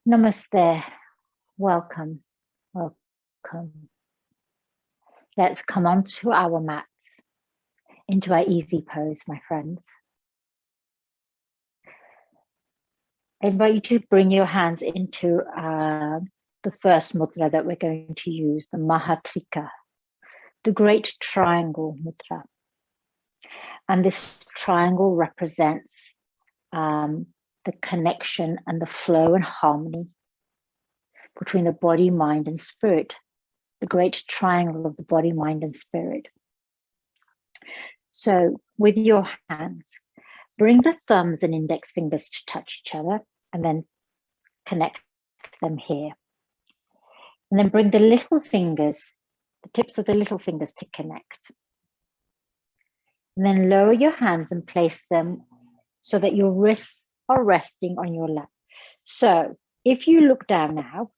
Namaste. Welcome. Welcome. Let's come onto our mats, into our easy pose, my friends. I invite you to bring your hands into the first mudra that we're going to use, the Mahatrika, the great triangle mudra. And this triangle represents the connection and the flow and harmony between the body, mind, and spirit, the great triangle of the body, mind, and spirit. So with your hands, bring the thumbs and index fingers to touch each other and then connect them here. And then bring the little fingers, the tips of the little fingers to connect. And then lower your hands and place them so that your wrists are resting on your lap. So if you look down now,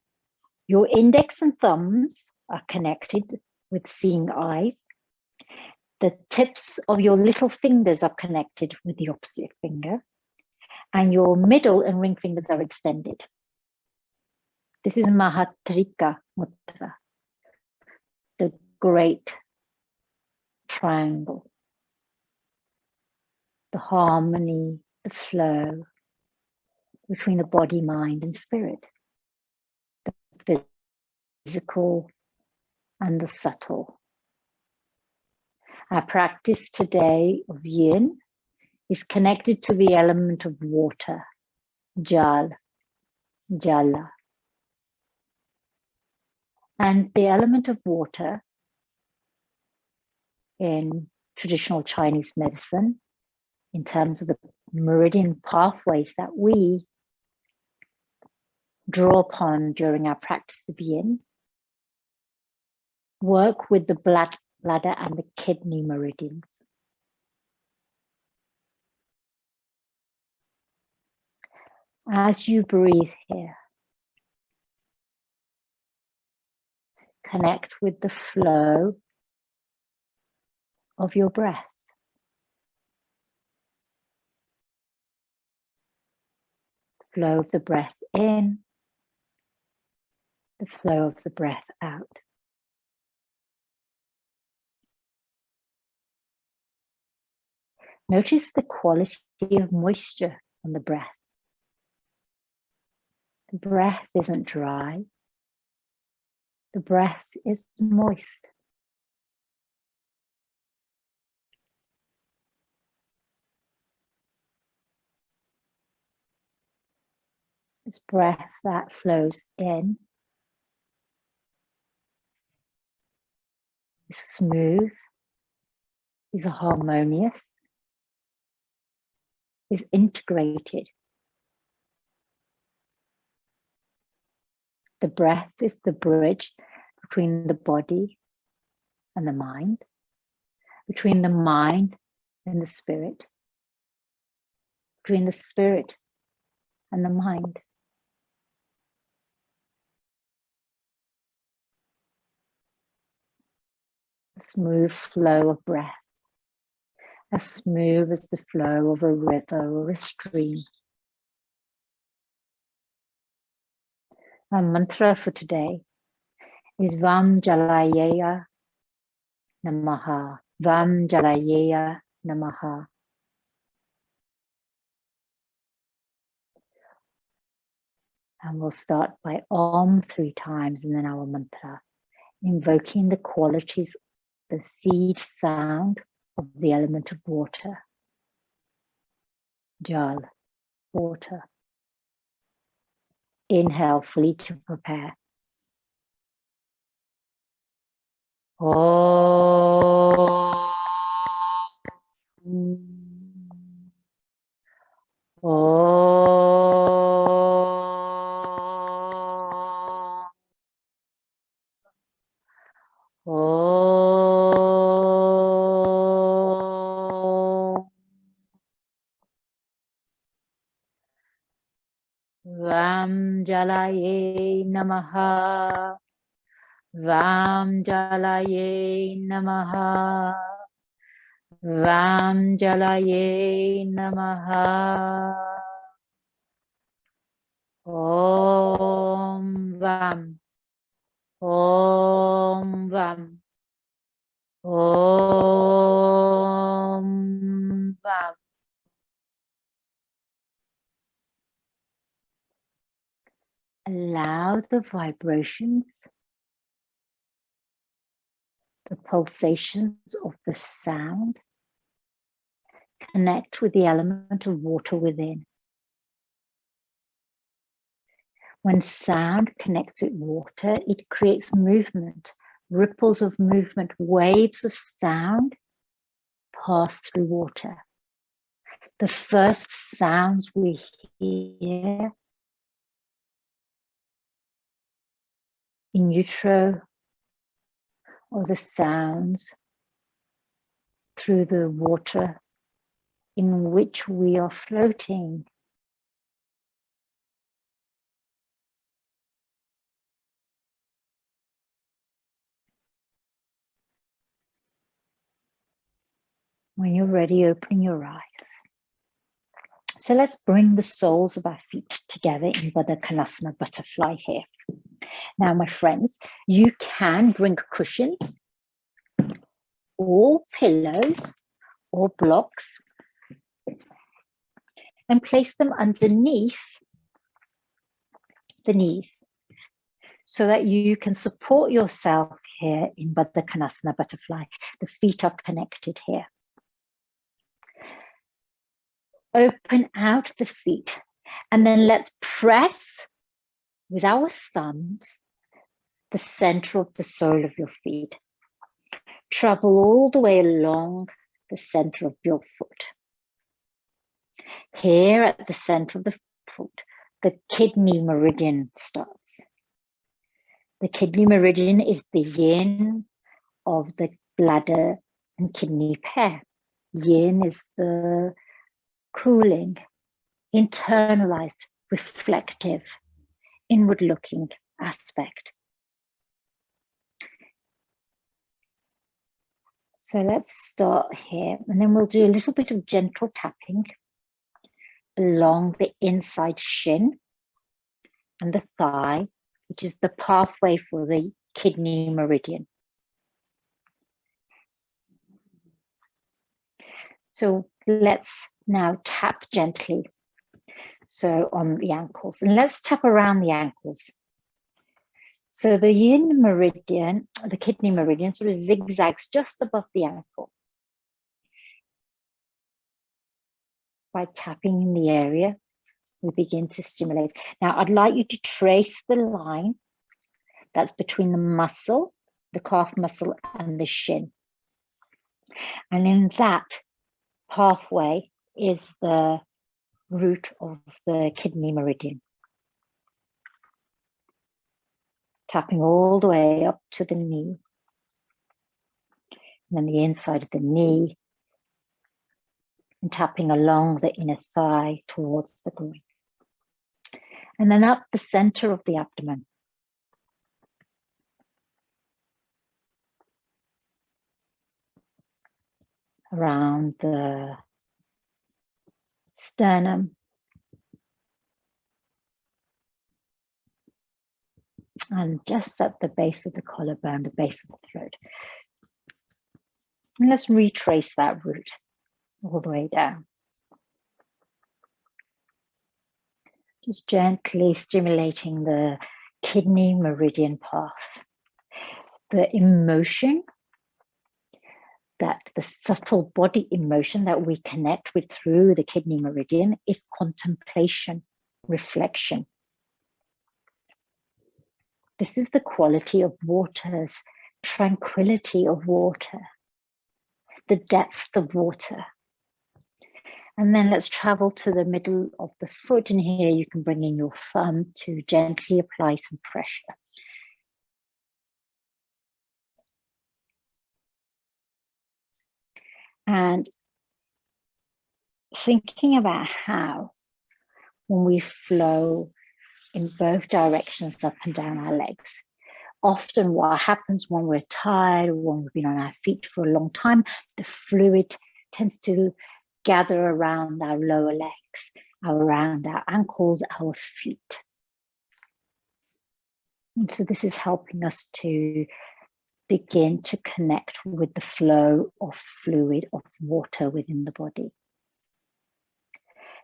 your index and thumbs are connected with seeing eyes. The tips of your little fingers are connected with the opposite finger. And your middle and ring fingers are extended. This is Mahatrika Mudra, the great triangle, the harmony, the flow between the body, mind, and spirit, the physical and the subtle. Our practice today of yin is connected to the element of water, jal, jala. And the element of water in traditional Chinese medicine, in terms of the meridian pathways that we draw upon during our practice of yin, work with the bladder and the kidney meridians. As you breathe here, connect with the flow of your breath. The flow of the breath in, the flow of the breath out. Notice the quality of moisture on the breath. The breath isn't dry. The breath is moist. This breath that flows in is smooth, is harmonious, is integrated. The breath is the bridge between the body and the mind, between the mind and the spirit, between the spirit and the mind. A smooth flow of breath, as smooth as the flow of a river or a stream. Our mantra for today is Vam Jalaya Namaha. Vam Jalaya Namaha. And we'll start by Om 3 times and then our mantra, invoking the qualities, the seed sound of the element of water. Jal, water. Inhale fully to prepare. Om. Vam Jalaya Namaha. Vam Jalaya Namaha. Vam Jalaya Namaha. Om. allow the vibrations, the pulsations of the sound connect with the element of water within. When sound connects with water, it creates movement, ripples of movement, waves of sound pass through water. The first sounds we hear in utero are the sounds through the water in which we are floating. When you're ready, open your eyes. So let's bring the soles of our feet together in Decolonising butterfly here. Now, my friends, you can bring cushions or pillows or blocks and place them underneath the knees so that you can support yourself here in Decolonising butterfly. The feet are connected here. Open out the feet and then let's press with our thumbs the center of the sole of your feet. Travel all the way along the center of your foot. Here at the center of the foot, the kidney meridian starts. The kidney meridian is the yin of the bladder and kidney pair. Yin is the cooling, internalized, reflective, inward-looking aspect. So let's start here, and then we'll do a little bit of gentle tapping along the inside shin and the thigh, which is the pathway for the kidney meridian. So let's now tap gently. So on the ankles, and let's tap around the ankles. So the yin meridian, the kidney meridian, sort of zigzags just above the ankle. By tapping in the area, we begin to stimulate. Now, I'd like you to trace the line that's between the muscle, the calf muscle, and the shin. And in that pathway is the root of the kidney meridian. Tapping all the way up to the knee. And then the inside of the knee. And tapping along the inner thigh towards the groin. And then up the center of the abdomen. Around the sternum. And just at the base of the collarbone, the base of the throat. And let's retrace that route all the way down. Just gently stimulating the kidney meridian path. The emotion, that the subtle body emotion that we connect with through the kidney meridian is contemplation, reflection. This is the quality of waters, tranquility of water, the depth of water. And then let's travel to the middle of the foot, and here you can bring in your thumb to gently apply some pressure. And thinking about how, when we flow in both directions up and down our legs, often what happens when we're tired or when we've been on our feet for a long time, the fluid tends to gather around our lower legs, around our ankles, our feet. And so this is helping us to begin to connect with the flow of fluid, of water within the body.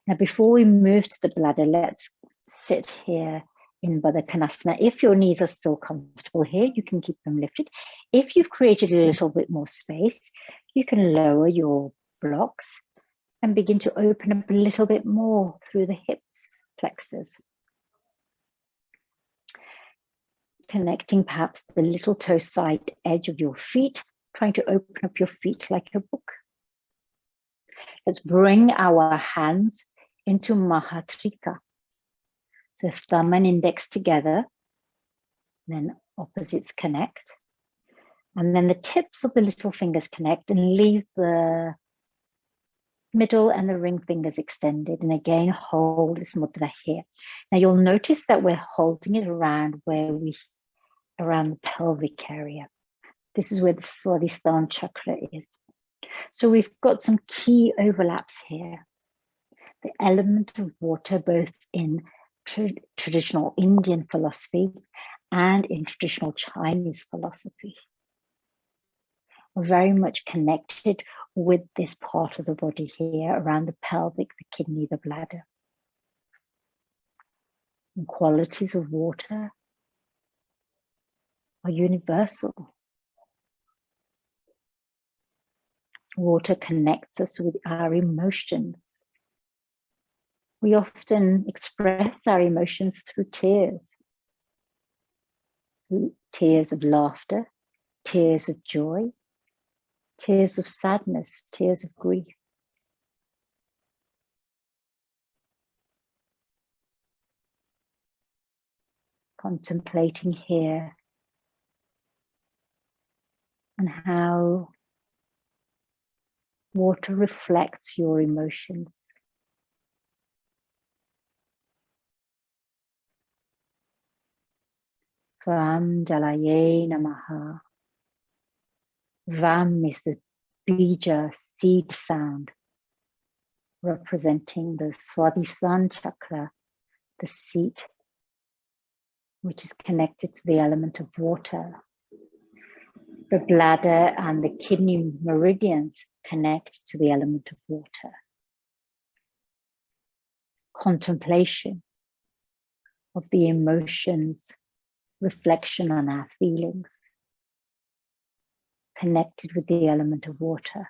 Now, before we move to the bladder, let's sit here in Baddha Konasana. If your knees are still comfortable here, you can keep them lifted. If you've created a little bit more space, you can lower your blocks and begin to open up a little bit more through the hips flexors. Connecting perhaps the little toe side edge of your feet, trying to open up your feet like a book. Let's bring our hands into Mahatrika. So thumb and index together, then opposites connect. And then the tips of the little fingers connect and leave the middle and the ring fingers extended. And again, hold this mudra here. Now you'll notice that we're holding it around around the pelvic area. This is where the Swadhisthana chakra is. So we've got some key overlaps here. The element of water, both in traditional Indian philosophy and in traditional Chinese philosophy, are very much connected with this part of the body here around the pelvic, the kidney, the bladder. And qualities of water are universal. Water connects us with our emotions. We often express our emotions through tears. Tears of laughter, tears of joy, tears of sadness, tears of grief. Contemplating here and how water reflects your emotions. Vam Jalaya Namaha. Vam is the bija, seed sound, representing the Swadhisthana chakra, the seat, which is connected to the element of water. The bladder and the kidney meridians connect to the element of water. Contemplation of the emotions, reflection on our feelings, connected with the element of water.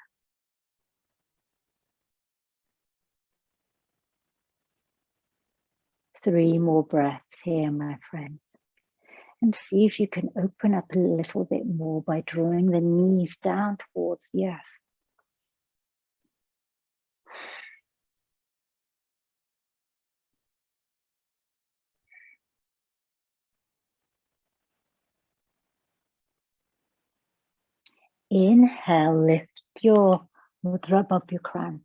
Three more breaths here, my friends. And see if you can open up a little bit more by drawing the knees down towards the earth. Inhale, lift your mudra above your crown.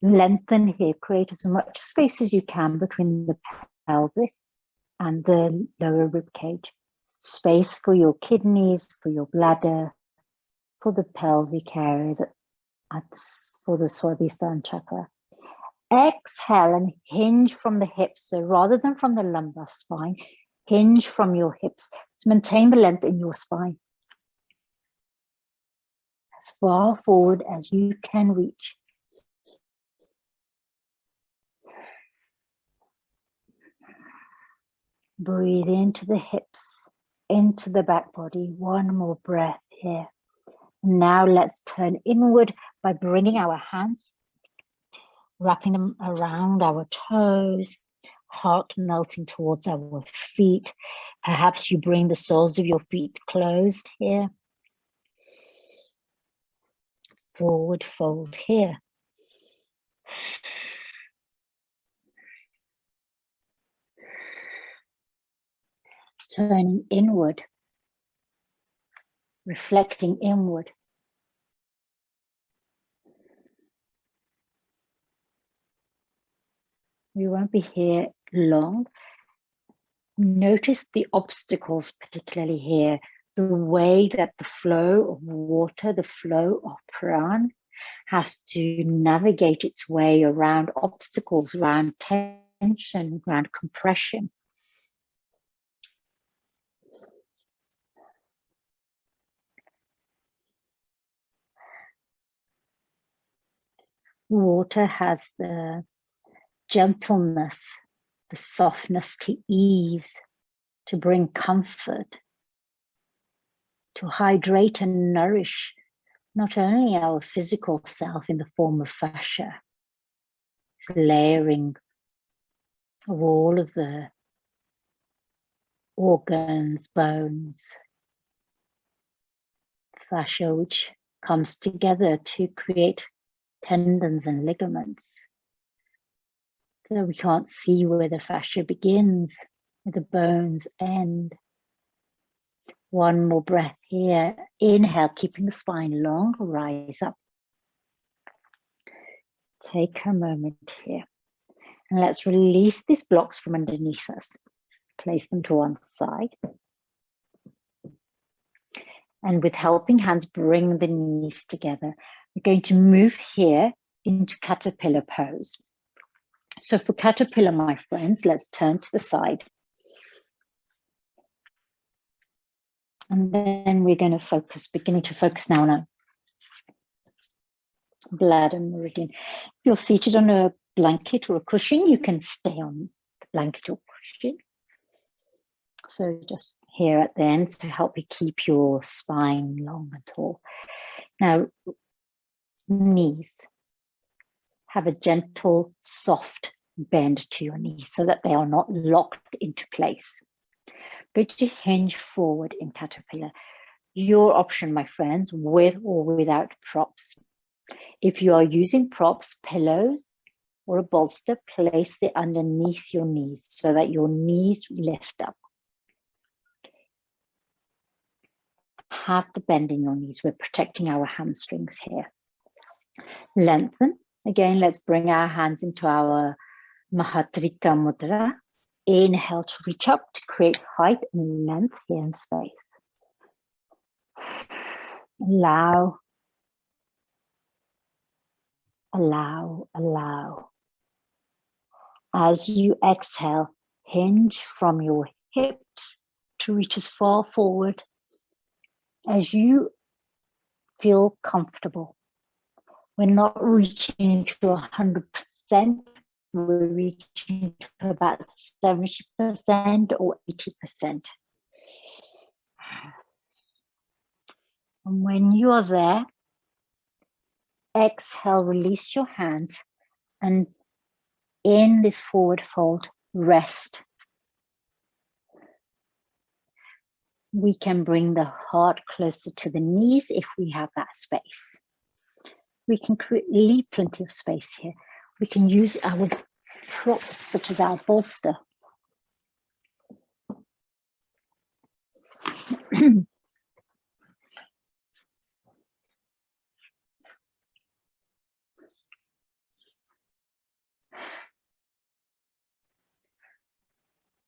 Lengthen here, create as much space as you can between the pelvis and the lower rib cage. Space for your kidneys, for your bladder, for the pelvic area, for the Swadhisthana chakra. Exhale and hinge from the hips. So rather than from the lumbar spine, hinge from your hips to maintain the length in your spine. As far forward as you can reach. Breathe into the hips, into the back body. One more breath here. Now let's turn inward by bringing our hands, wrapping them around our toes, heart melting towards our feet. Perhaps you bring the soles of your feet closed here. Forward fold here. Turning inward, reflecting inward. We won't be here long. Notice the obstacles, particularly here, the way that the flow of water, the flow of prana has to navigate its way around obstacles, around tension, around compression. Water has the gentleness the softness to ease, to bring comfort, to hydrate and nourish not only our physical self in the form of fascia, it's layering of all of the organs, bones, fascia, which comes together to create tendons and ligaments. So we can't see where the fascia begins, where the bones end. One more breath here. Inhale, keeping the spine long, rise up. Take a moment here. And let's release these blocks from underneath us. Place them to one side. And with helping hands, bring the knees together. We're going to move here into caterpillar pose. So for caterpillar, my friends, let's turn to the side. And then we're going to focus, beginning to focus now on a bladder meridian. If you're seated on a blanket or a cushion, you can stay on the blanket or cushion. So just here at the end to help you keep your spine long and tall. Now, knees. Have a gentle, soft bend to your knees so that they are not locked into place. Go to hinge forward in caterpillar. Your option, my friends, with or without props. If you are using props, pillows, or a bolster, place it underneath your knees so that your knees lift up. Have the bend in your knees. We're protecting our hamstrings here. Lengthen. Again, let's bring our hands into our Mahatrika Mudra. Inhale to reach up to create height and length here in space. Allow. As you exhale, hinge from your hips to reach as far forward as you feel comfortable. We're not reaching to 100%, we're reaching to about 70% or 80%. And when you are there, exhale, release your hands, and in this forward fold, rest. We can bring the heart closer to the knees if we have that space. We can leave plenty of space here. We can use our props such as our bolster.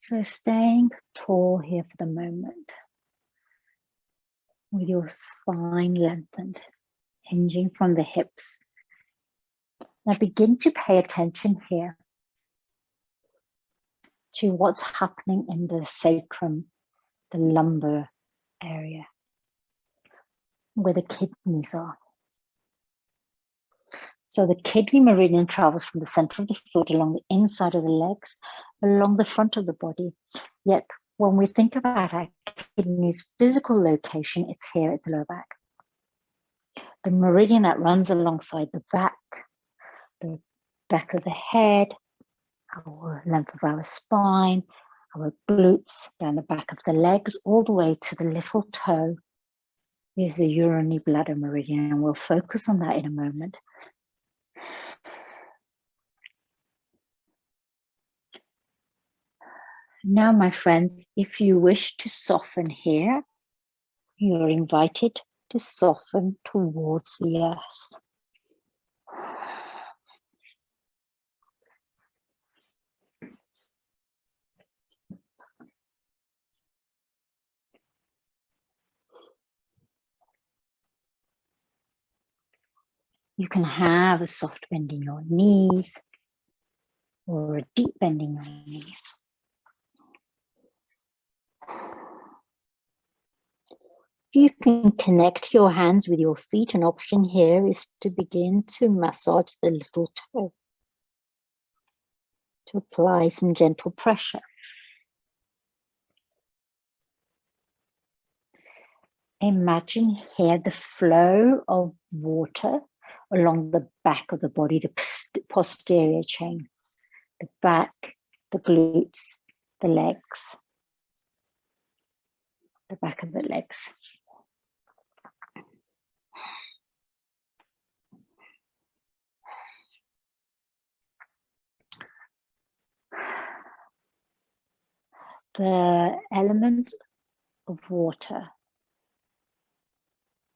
So staying tall here for the moment, with your spine lengthened, hinging from the hips. Now begin to pay attention here to what's happening in the sacrum, the lumbar area, where the kidneys are. So the kidney meridian travels from the center of the foot along the inside of the legs, along the front of the body. Yet when we think about our kidney's physical location, it's here at the lower back. The meridian that runs alongside the back of the head, our length of our spine, our glutes, down the back of the legs, all the way to the little toe is the urinary bladder meridian, and we'll focus on that in a moment. Now, my friends, if you wish to soften here, you're invited to soften towards the earth. You can have a soft bend in your knees or a deep bend in your knees. You can connect your hands with your feet. An option here is to begin to massage the little toe. to apply some gentle pressure. Imagine here the flow of water along the back of the body, the posterior chain, the back, the glutes, the legs, the back of the legs. The element of water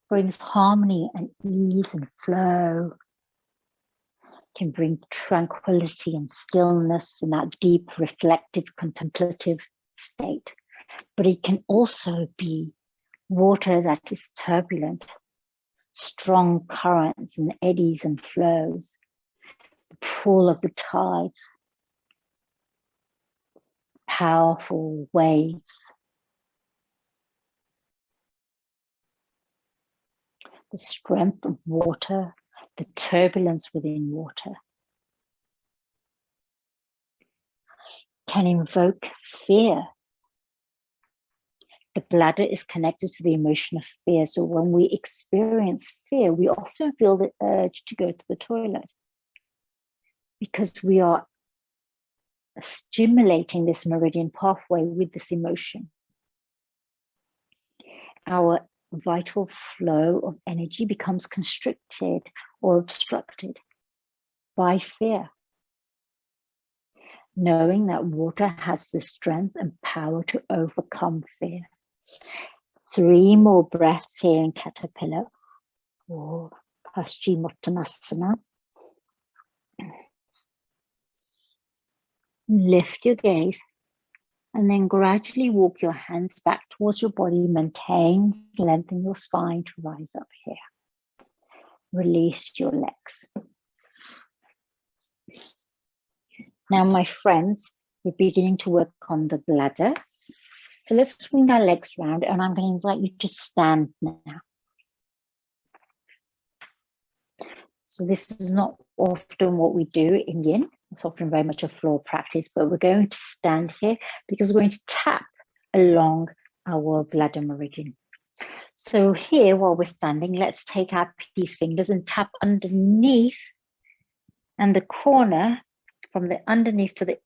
brings harmony and ease and flow, can bring tranquility and stillness in that deep, reflective, contemplative state. But it can also be water that is turbulent, strong currents and eddies and flows, the pull of the tides, powerful waves. The strength of water, the turbulence within water can invoke fear. The bladder is connected to the emotion of fear. So when we experience fear, we often feel the urge to go to the toilet because we are stimulating this meridian pathway with this emotion. Our vital flow of energy becomes constricted or obstructed by fear. Knowing that water has the strength and power to overcome fear. 3 more breaths here in caterpillar or Paschimottanasana. Lift your gaze and then gradually walk your hands back towards your body. Maintain, lengthen your spine to rise up here. Release your legs. Now, my friends, we're beginning to work on the bladder. So let's swing our legs round and I'm going to invite you to stand now. So this is not often what we do in yin. It's often very much a floor practice, but we're going to stand here because we're going to tap along our bladder meridian. So here, while we're standing, let's take our peace fingers and tap underneath and the corner, from the underneath to the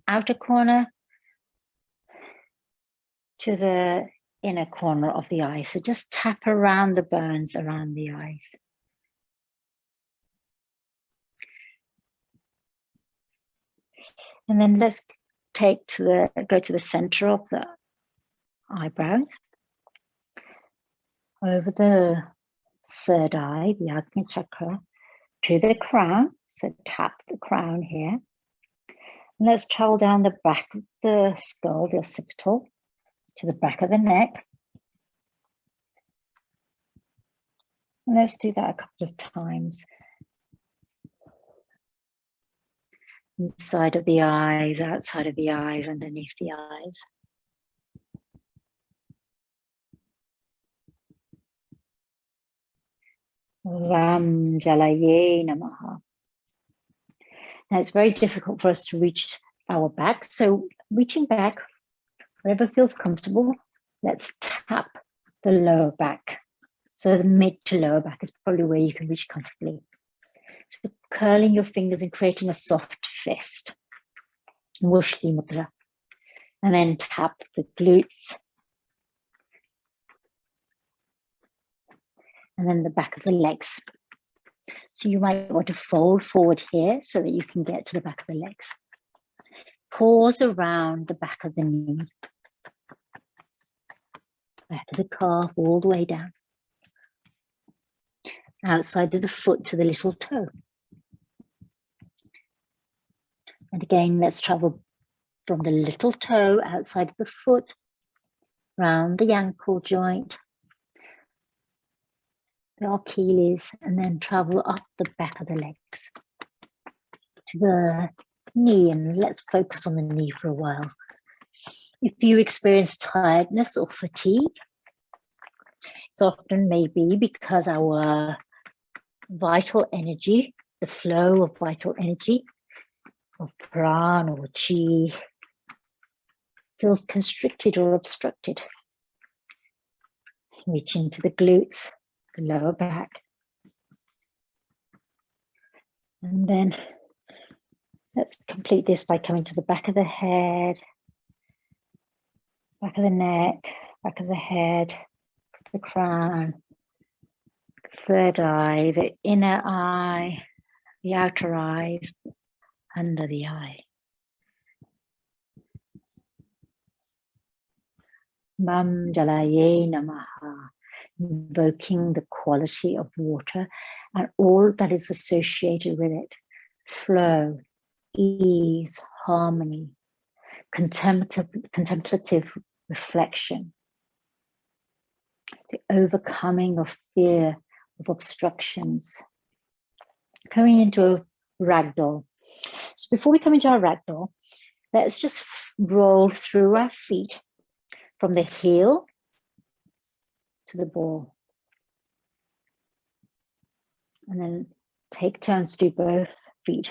outer corner to the inner corner of the eye. So just tap around the burns around the eyes. And then let's go to the center of the eyebrows, over the third eye, the Ajna chakra, to the crown. So tap the crown here. And let's travel down the back of the skull, the occipital, to the back of the neck. And let's do that a couple of times. Inside of the eyes, outside of the eyes, underneath the eyes. Vam Jalaya Namaha. Now it's very difficult for us to reach our back. So reaching back, wherever feels comfortable, let's tap the lower back. So the mid to lower back is probably where you can reach comfortably. So curling your fingers and creating a soft fist. Mushti mudra. And then tap the glutes. And then the back of the legs. So you might want to fold forward here so that you can get to the back of the legs. Pause around the back of the knee. Back of the calf all the way down. Outside of the foot to the little toe. And again, let's travel from the little toe outside of the foot, round the ankle joint, the Achilles, and then travel up the back of the legs to the knee. And let's focus on the knee for a while. If you experience tiredness or fatigue, it's often maybe because our vital energy, the flow of vital energy, of prana or chi feels constricted or obstructed. Reach into the glutes, the lower back. And then let's complete this by coming to the back of the head, back of the neck, back of the head, the crown, third eye, the inner eye, the outer eyes, under the eye. Vam Jalaya Namaha, invoking the quality of water and all that is associated with it. Flow, ease, harmony, contemplative reflection, the overcoming of fear, of obstructions. Coming into a ragdoll. So before we come into our ragdoll, let's just roll through our feet from the heel to the ball. And then take turns to do both feet.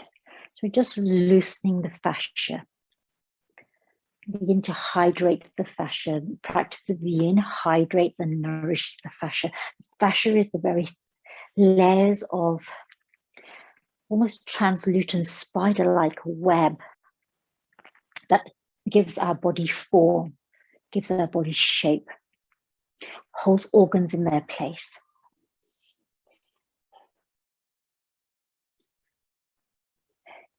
So we're just loosening the fascia. Begin to hydrate the fascia. Practice of yin hydrates and nourishes the fascia. The fascia is the very layers of almost translucent spider-like web that gives our body form, gives our body shape, holds organs in their place.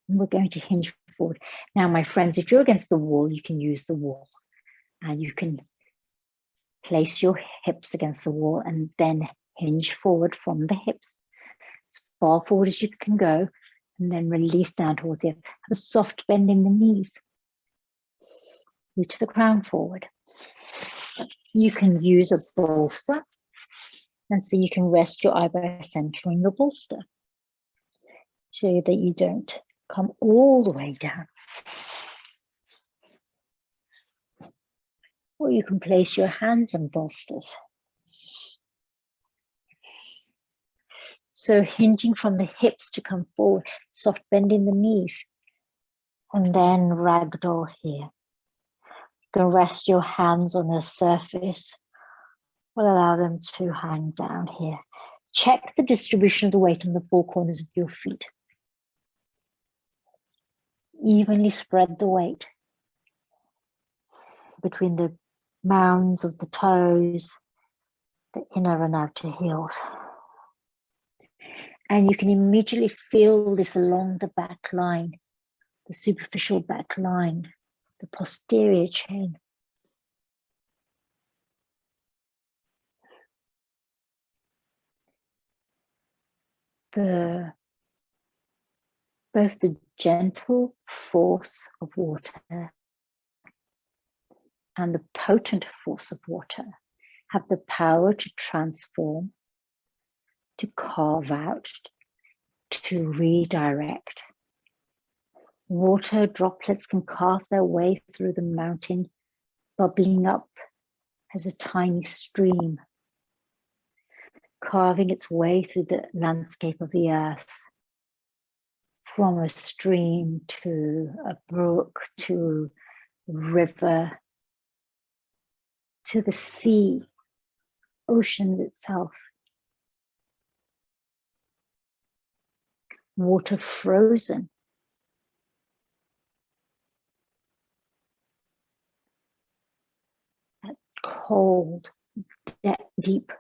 And we're going to hinge forward. Now, my friends, if you're against the wall, you can use the wall. And you can place your hips against the wall and then hinge forward from the hips, as far forward as you can go, and then release down towards the earth. Have a soft bend in the knees. Reach the crown forward. You can use a bolster, and so you can rest your eyebrow center in the bolster so that you don't come all the way down. Or you can place your hands on bolsters. So hinging from the hips to come forward, soft bend in the knees, and then ragdoll here. You can rest your hands on a surface. We'll allow them to hang down here. Check the distribution of the weight on the four corners of your feet. Evenly spread the weight between the mounds of the toes, the inner and outer heels. And you can immediately feel this along the back line, the superficial back line, the posterior chain. Both the gentle force of water and the potent force of water have the power to transform, to carve out, to redirect. Water droplets can carve their way through the mountain, bubbling up as a tiny stream, carving its way through the landscape of the earth, from a stream to a brook to a river to the sea, ocean itself. Water frozen. That cold, deep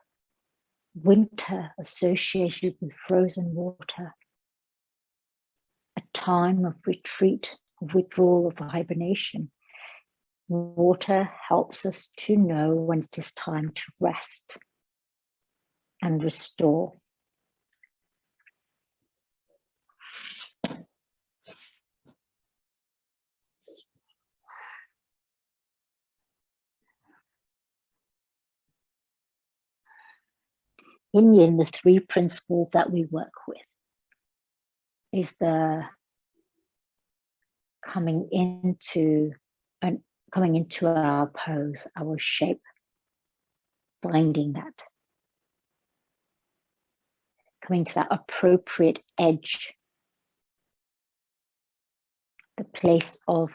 winter associated with frozen water. A time of retreat, of withdrawal, of hibernation. Water helps us to know when it is time to rest and restore. In yin, the three principles that we work with is the coming into our pose, our shape, finding that, coming to that appropriate edge the place of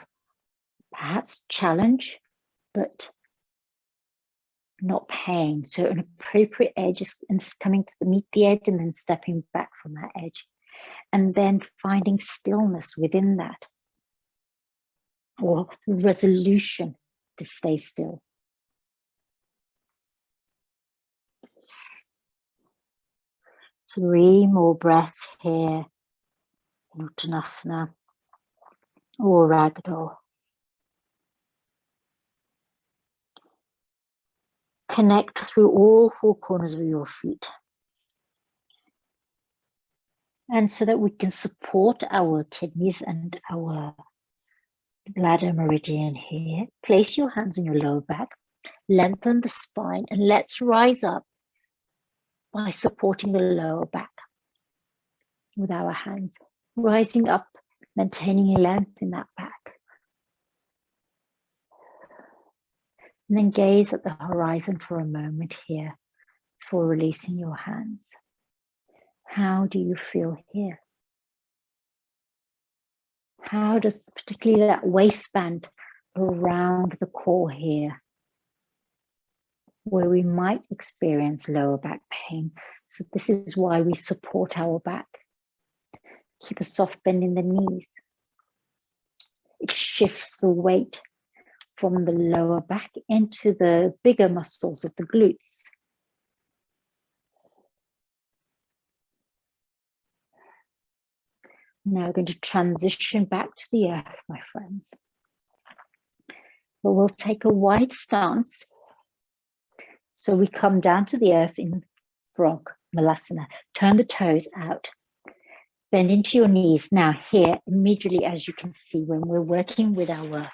perhaps challenge, but not pain. So an appropriate edge is coming to meet the edge and then stepping back from that edge. And then finding stillness within that, or resolution to stay still. Three more breaths here in Uttanasana or Ragdoll. Connect through all four corners of your feet. And so that we can support our kidneys and our bladder meridian here, place your hands on your lower back, lengthen the spine, and let's rise up by supporting the lower back with our hands. Rising up, maintaining a length in that back. And then gaze at the horizon for a moment here before releasing your hands. How do you feel here? How does particularly that waistband around the core here, where we might experience lower back pain? So this is why we support our back. Keep a soft bend in the knees. It shifts the weight from the lower back into the bigger muscles of the glutes. Now we're going to transition back to the earth, my friends. But we'll take a wide stance. So we come down to the earth in frog, Malasana. Turn the toes out. Bend into your knees. Now here, immediately, as you can see, when we're working with our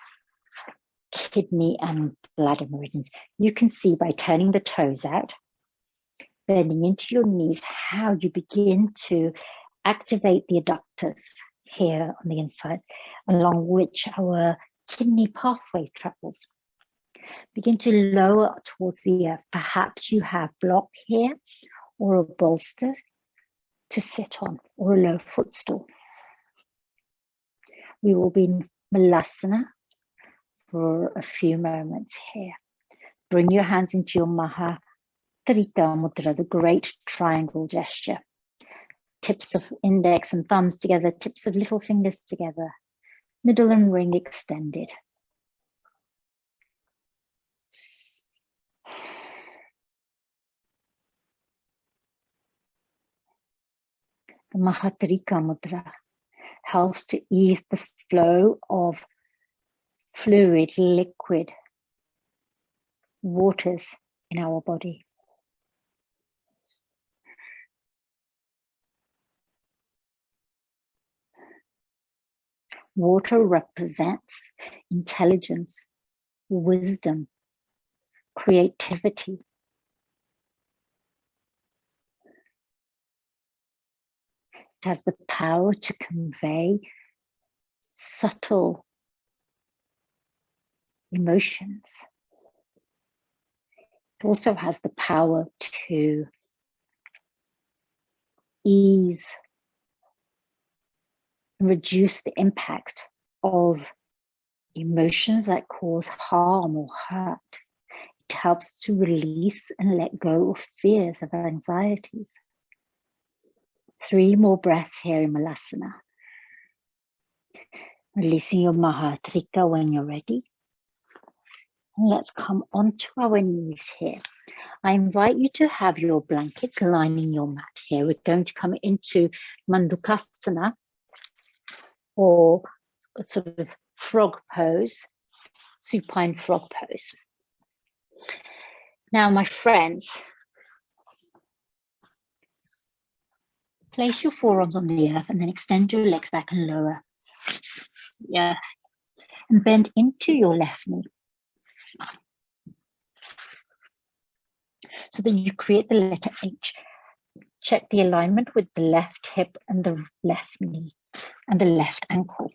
kidney and bladder meridians, you can see by turning the toes out, bending into your knees, how you begin to activate the adductors here on the inside, along which our kidney pathway travels. Begin to lower towards the earth. Perhaps you have block here or a bolster to sit on or a low footstool. We will be in Malasana for a few moments here. Bring your hands into your Maha Trika Mudra, the great triangle gesture. Tips of index and thumbs together, tips of little fingers together, middle and ring extended. The Mahatrika Mudra helps to ease the flow of fluid, liquid waters in our body. Water represents intelligence, wisdom, creativity. It has the power to convey subtle emotions. It also has the power to ease and reduce the impact of emotions that cause harm or hurt. It helps to release and let go of fears, of anxieties. 3 more breaths here in Malasana. Releasing your Mahatrika when you're ready. And let's come onto our knees here. I invite you to have your blankets lining your mat here. We're going to come into Mandukasana, or a sort of frog pose, supine frog pose. Now, my friends, place your forearms on the earth and then extend your legs back and lower. Yes. And bend into your left knee. So that you create the letter H. Check the alignment with the left hip and the left knee and the left ankle.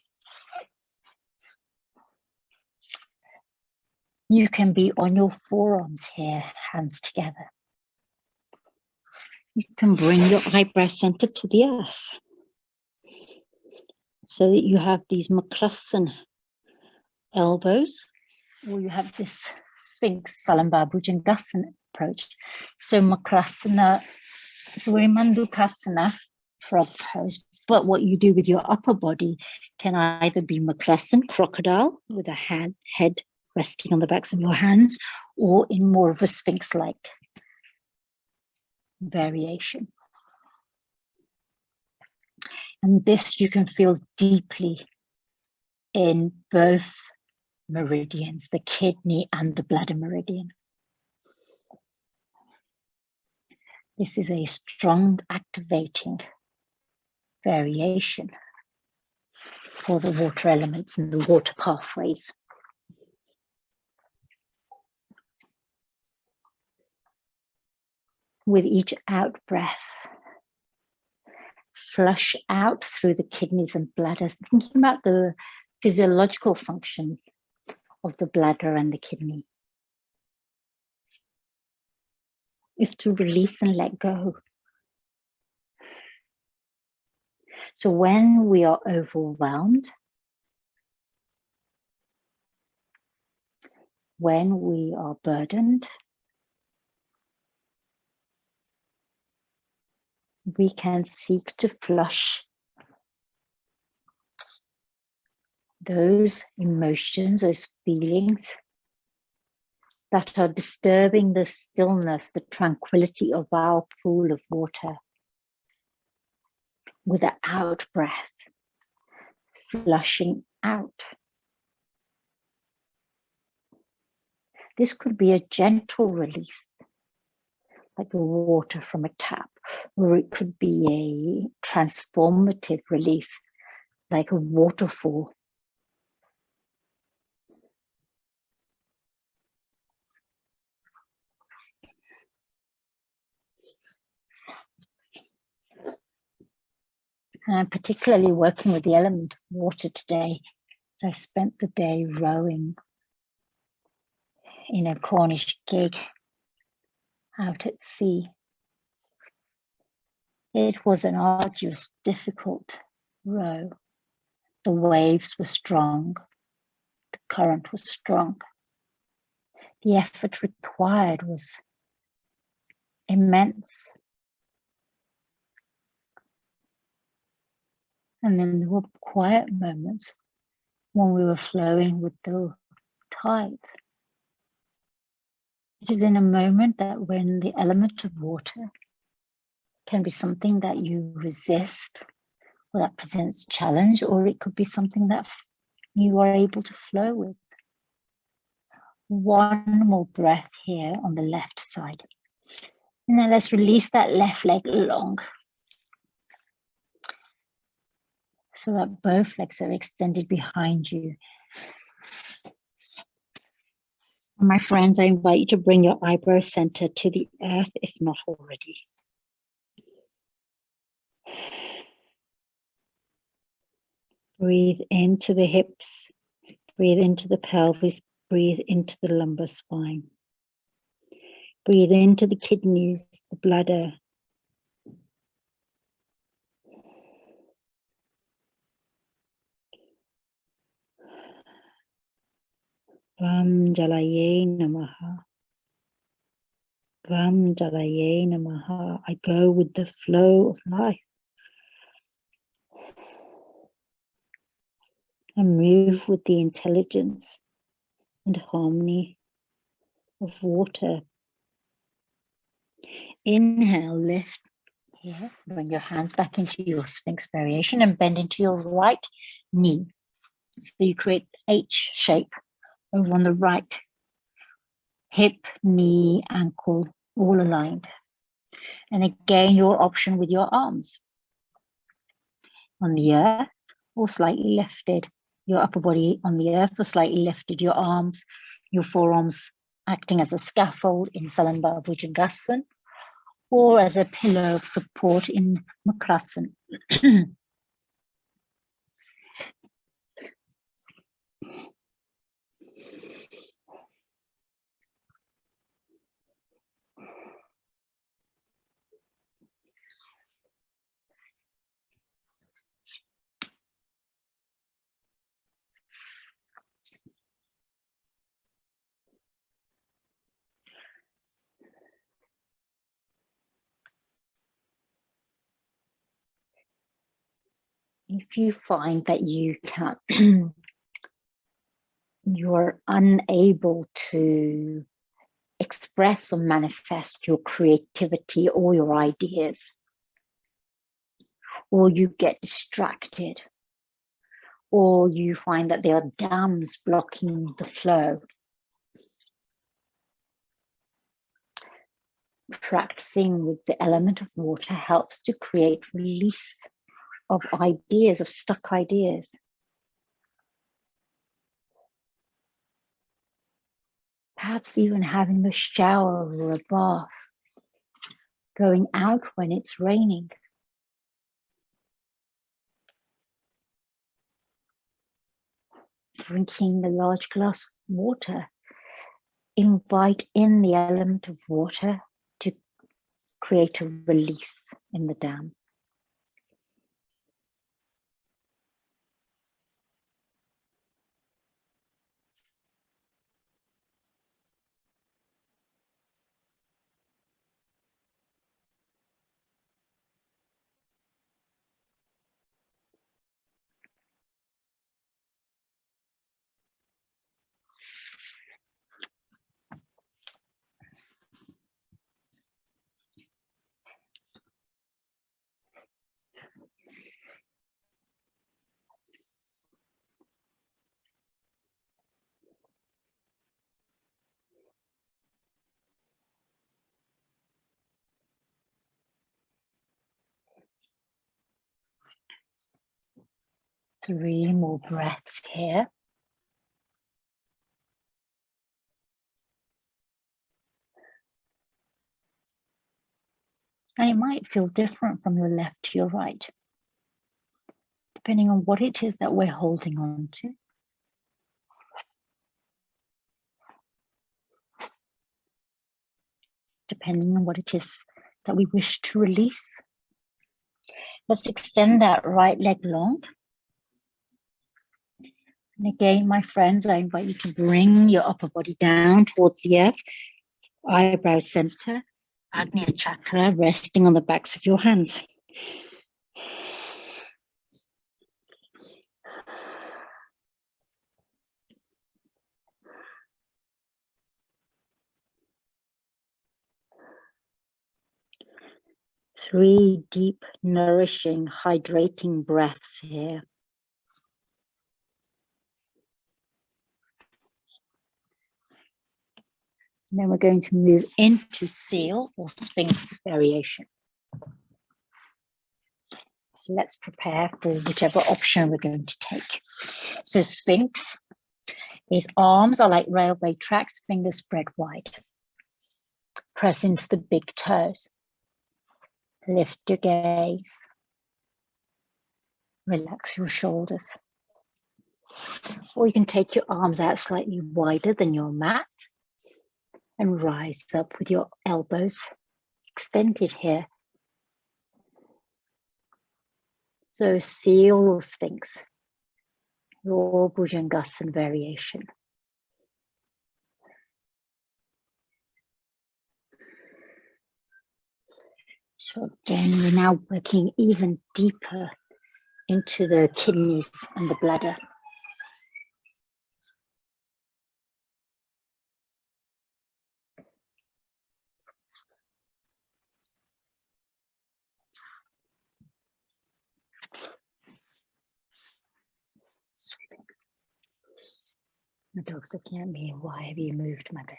You can be on your forearms here, hands together. You can bring your eyebrows center to the earth. so that you have these Makrasana elbows, or you have this Sphinx Salamba Bhujangasana approach. So Makrasana, so we're in Mandukasana, frog pose, but what you do with your upper body can either be Makrasana, crocodile, with a head resting on the backs of your hands, or in more of a Sphinx-like variation. And this you can feel deeply in both meridians, the kidney and the bladder meridian. This is a strong activating variation for the water elements and the water pathways. With each out breath, flush out through the kidneys and bladder, thinking about the physiological functions of the bladder and the kidney. Is to release and let go. So when we are overwhelmed, when we are burdened, we can seek to flush those emotions, those feelings that are disturbing the stillness, the tranquility of our pool of water. With an out breath, flushing out. This could be a gentle release, like the water from a tap, or it could be a transformative relief, like a waterfall. And I'm particularly working with the element of water today. So I spent the day rowing in a Cornish gig out at sea. It was an arduous, difficult row. The waves were strong. The current was strong. The effort required was immense. And then there were quiet moments when we were flowing with the tide. It is in a moment that when the element of water can be something that you resist or that presents challenge, or it could be something that you are able to flow with. One more breath here on the left side. And then let's release that left leg long, so that both legs are extended behind you. My friends, I invite you to bring your eyebrow center to the earth, if not already. Breathe into the hips, breathe into the pelvis, breathe into the lumbar spine. Breathe into the kidneys, the bladder. Vam Jalaya Namaha. Vam Jalaya Namaha. I go with the flow of life. I move with the intelligence and harmony of water. Inhale, lift here. Bring your hands back into your Sphinx variation and bend into your right knee. So you create H shape over on the right hip, knee, ankle, all aligned. And again, your option with your arms on the earth or slightly lifted. Your upper body on the earth or slightly lifted. Your arms, your forearms acting as a scaffold in Salamba Bhujangasana or as a pillar of support in Makrasana. if you find that you can't, you're unable to express or manifest your creativity or your ideas, or you get distracted, or you find that there are dams blocking the flow, practicing with the element of water helps to create release of ideas, of stuck ideas. Perhaps even having a shower or a bath, going out when it's raining. Drinking a large glass of water. Invite in the element of water to create a release in the dam. Three more breaths here. And it might feel different from your left to your right, depending on what it is that we're holding on to. Depending on what it is that we wish to release. Let's extend that right leg long. And again, my friends, I invite you to bring your upper body down towards the earth, eyebrow center, Agnya chakra resting on the backs of your hands. Three deep, nourishing, hydrating breaths here. And then we're going to move into seal or Sphinx variation. So let's prepare for whichever option we're going to take. So Sphinx is arms are like railway tracks, fingers spread wide. Press into the big toes. Lift your gaze. Relax your shoulders. Or you can take your arms out slightly wider than your mat and rise up with your elbows extended here. So seal or Sphinx, your Bhujangasana variation. So again, we're now working even deeper into the kidneys and the bladder. The dog's looking at me. Why have you moved my bed?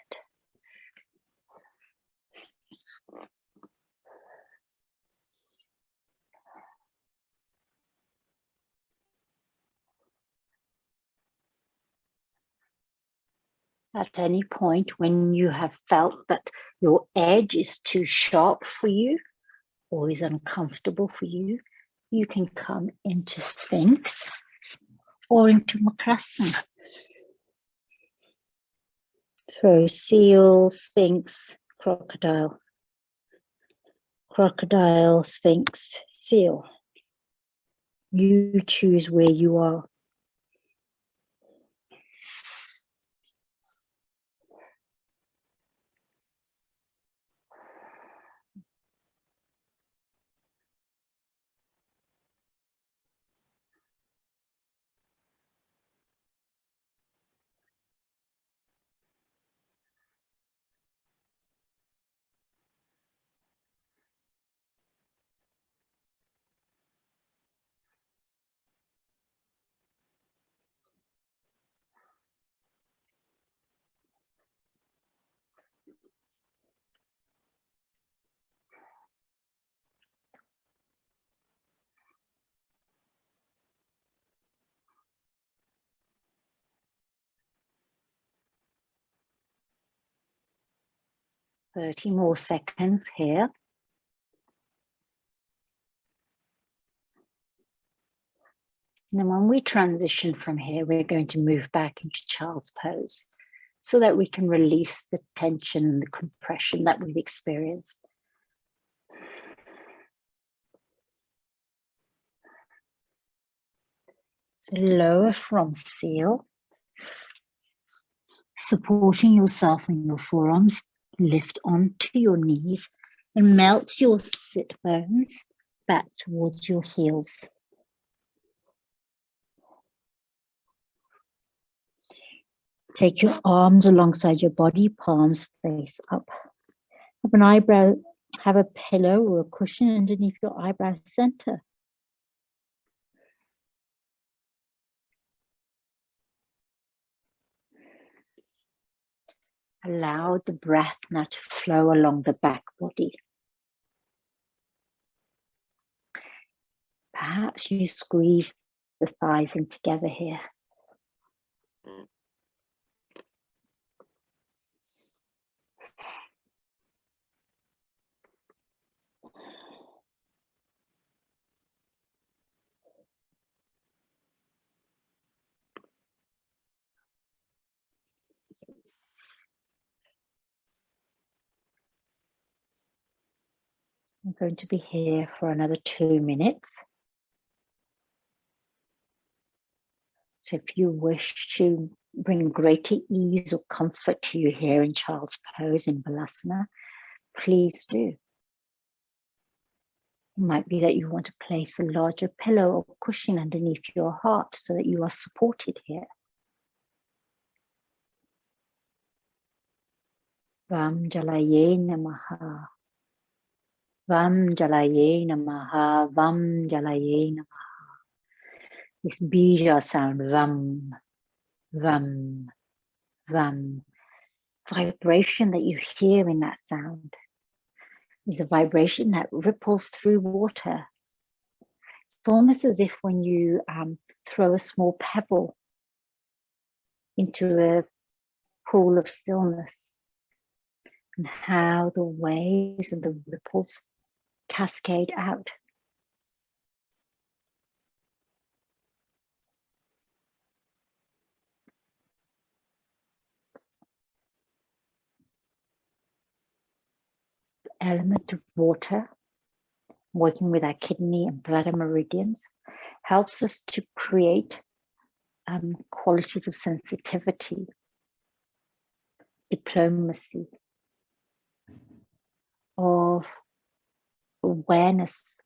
At any point when you have felt that your edge is too sharp for you or is uncomfortable for you, you can come into Sphinx or into Makrasana. So seal, Sphinx, crocodile. Crocodile, Sphinx, seal. You choose where you are. 30 more seconds here. And then when we transition from here, we're going to move back into child's pose so that we can release the tension and the compression that we've experienced. So lower from seal, supporting yourself in your forearms, lift onto your knees and melt your sit bones back towards your heels. Take your arms alongside your body, palms face up. Have a pillow or a cushion underneath your eyebrow center. Allow the breath now to flow along the back body. Perhaps you squeeze the thighs in together here. I'm going to be here for another 2 minutes. So if you wish to bring greater ease or comfort to you here in child's pose in Balasana, please do. It might be that you want to place a larger pillow or cushion underneath your heart so that you are supported here. Vam Jalaya Namaha. Vam Jalaya Namaha. Vam Jalaya Namaha. This bija sound, Vam, Vam, Vam. Vibration that you hear in that sound is a vibration that ripples through water. It's almost as if when you throw a small pebble into a pool of stillness, and how the waves and the ripples cascade out. The element of water, working with our kidney and bladder meridians, helps us to create qualities of sensitivity, diplomacy, of awareness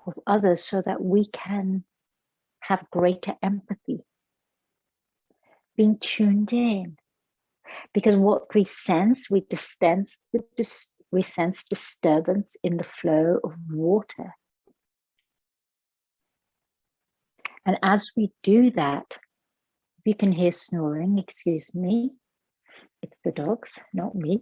of others so that we can have greater empathy, being tuned in. Because what we sense, we sense disturbance in the flow of water. And as we do that, if you can hear snoring, excuse me, it's the dogs, not me.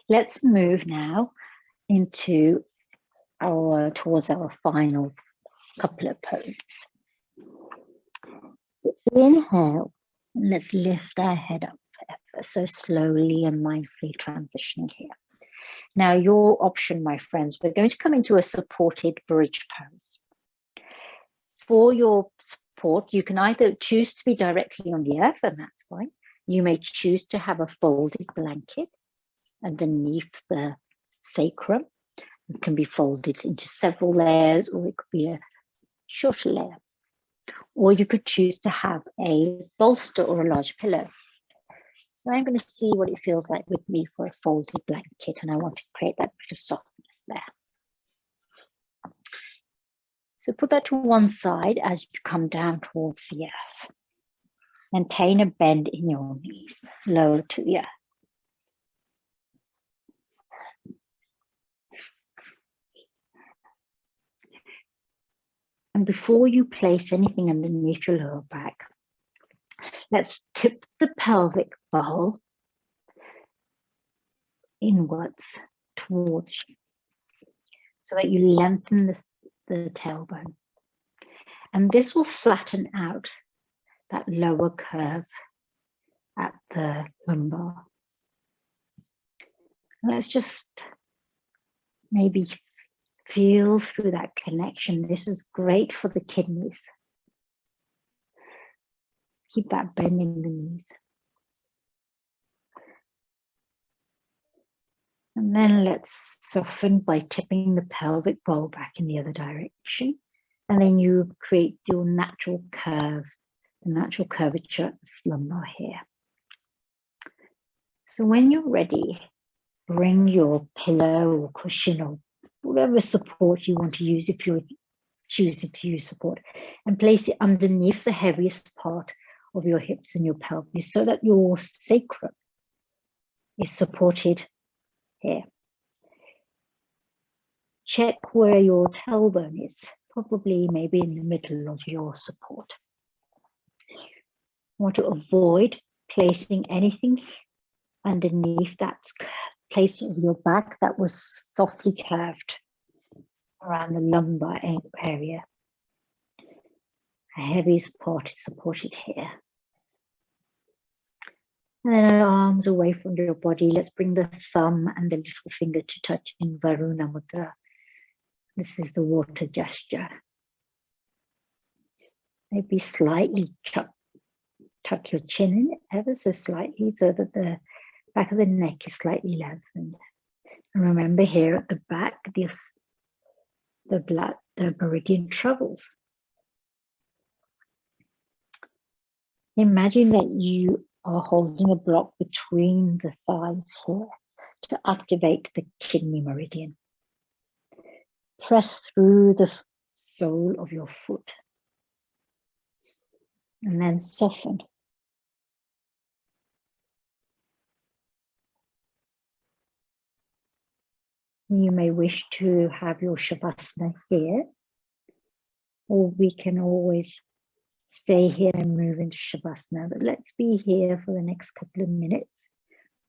Let's move now into towards our final couple of poses. So inhale, and let's lift our head up ever so slowly and mindfully transitioning here. Now, your option, my friends, we're going to come into a supported bridge pose. For your support, you can either choose to be directly on the earth, and that's fine. You may choose to have a folded blanket underneath the sacrum. It can be folded into several layers, or it could be a shorter layer. Or you could choose to have a bolster or a large pillow. So I'm going to see what it feels like with me for a folded blanket, and I want to create that bit of softness there. So put that to one side as you come down towards the earth. Maintain a bend in your knees, lower to the earth. And before you place anything underneath your lower back, let's tip the pelvic bowl inwards towards you so that you lengthen the tailbone. And this will flatten out that lower curve at the lumbar. Let's just maybe feel through that connection. This is great for the kidneys. Keep that bend in the knees. And then let's soften by tipping the pelvic bowl back in the other direction. And then you create your natural curve, the natural curvature at the lumbar here. So when you're ready, bring your pillow or cushion or whatever support you want to use if you're choosing to use support, and place it underneath the heaviest part of your hips and your pelvis so that your sacrum is supported here. Check where your tailbone is, probably maybe in the middle of your support. You want to avoid placing anything underneath that place of your back that was softly curved around the lumbar area. The heaviest part is supported here. And then arms away from your body. Let's bring the thumb and the little finger to touch in Varuna Mudra. This is the water gesture. Maybe slightly tuck your chin in ever so slightly so that the back of the neck is slightly lengthened. And remember here at the back, the meridian travels. Imagine that you are holding a block between the thighs here to activate the kidney meridian. Press through the sole of your foot and then soften. You may wish to have your Shavasana here, or we can always stay here and move into Shavasana, but let's be here for the next couple of minutes.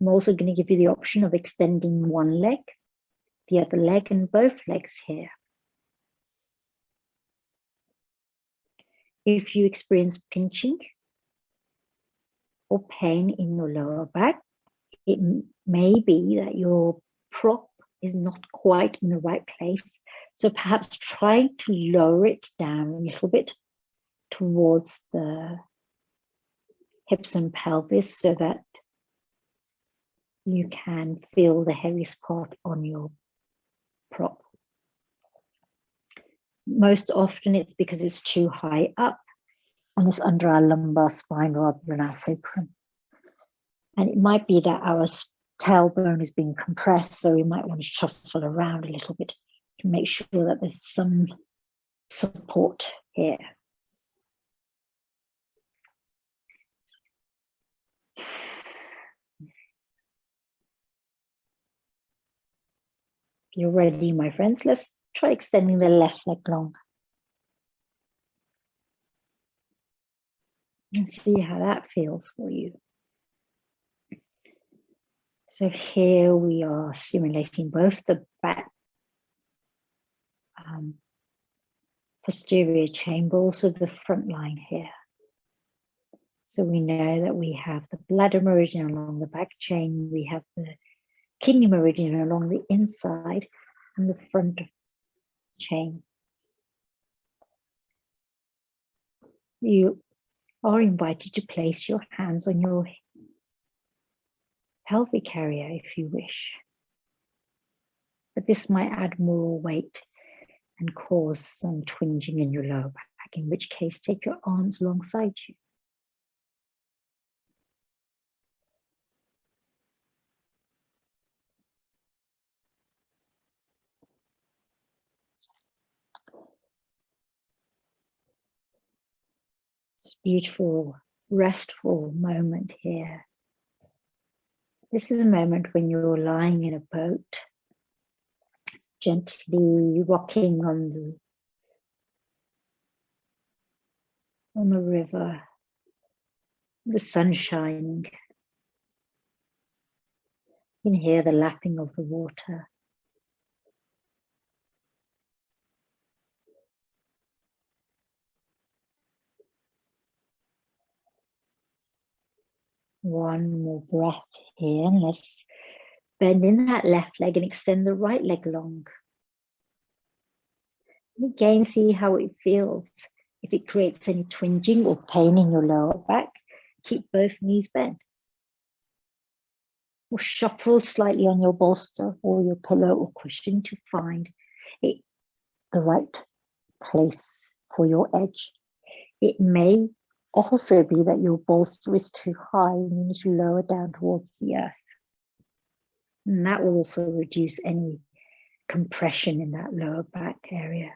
I'm also going to give you the option of extending one leg, the other leg, and both legs here. If you experience pinching or pain in your lower back, it may be that your prop is not quite in the right place. So perhaps try to lower it down a little bit towards the hips and pelvis so that you can feel the heaviest part on your prop. Most often it's because it's too high up and it's under our lumbar spine rather than our sacrum. And it might be that our tailbone is being compressed, so we might want to shuffle around a little bit to make sure that there's some support here. If you're ready, my friends, let's try extending the left leg long. And see how that feels for you. So here we are stimulating both the back posterior chain, but also the front line here. So we know that we have the bladder meridian along the back chain, we have the kidney meridian along the inside and the front chain. You are invited to place your hands on your pelvic area if you wish. But this might add more weight and cause some twinging in your lower back, in which case take your arms alongside you. This beautiful, restful moment here. This is a moment when you're lying in a boat, gently rocking on on the river, the sun shining. You can hear the lapping of the water. One more breath here, and let's bend in that left leg and extend the right leg long. And again, see how it feels. If it creates any twinging or pain in your lower back, keep both knees bent. Or shuffle slightly on your bolster or your pillow or cushion to find the right place for your edge. It may also be that your bolster is too high and you need to lower down towards the earth. And that will also reduce any compression in that lower back area.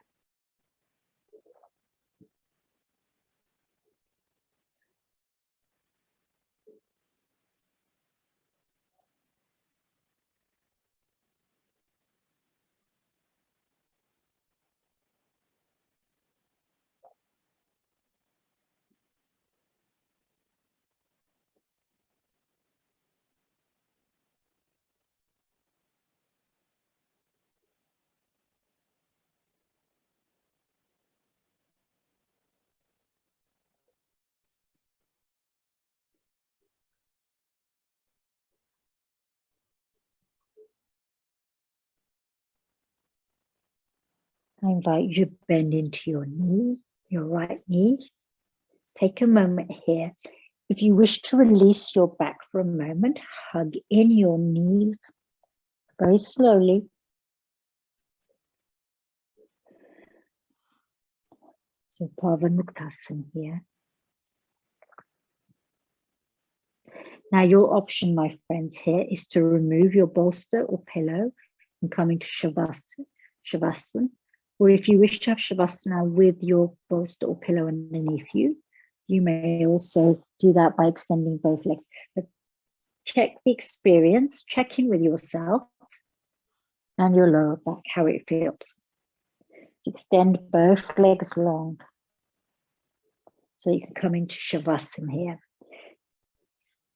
I invite you to bend into your knee, your right knee. Take a moment here. If you wish to release your back for a moment, hug in your knees very slowly. So Pavanuktasana here. Now your option, my friends, here is to remove your bolster or pillow and come into Shavasana. Or if you wish to have Shavasana with your bolster or pillow underneath you, you may also do that by extending both legs. But check the experience, check in with yourself and your lower back, how it feels. So extend both legs long. So you can come into Shavasana here.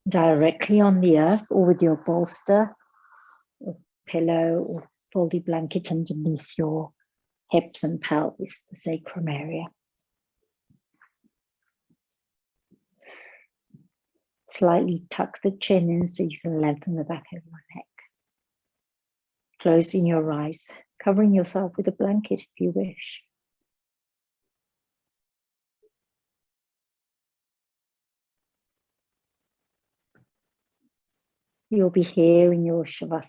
Directly on the earth or with your bolster or pillow or folded blanket underneath your hips and pelvis, the sacrum area. Slightly tuck the chin in so you can lengthen the back of your neck. Closing your eyes, covering yourself with a blanket if you wish. You'll be here in your Shavasana,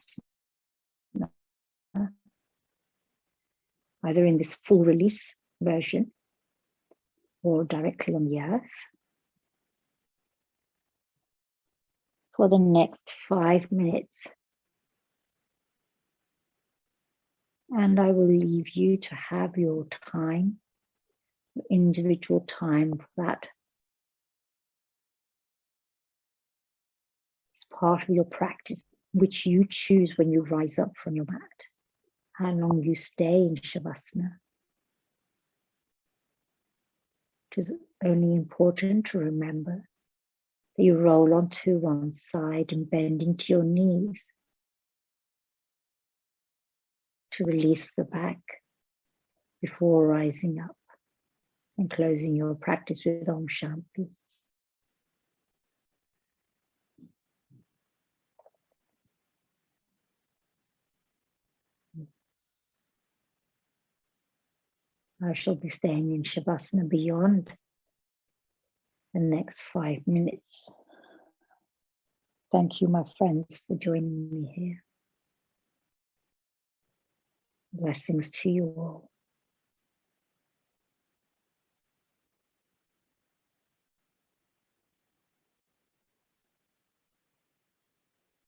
either in this full release version or directly on the earth. For the next 5 minutes. And I will leave you to have your time, your individual time for that. It's part of your practice, which you choose when you rise up from your mat. How long you stay in Shavasana. It is only important to remember that you roll onto one side and bend into your knees to release the back before rising up and closing your practice with Om Shanti. I shall be staying in Shavasana beyond the next 5 minutes. Thank you, my friends, for joining me here. Blessings to you all.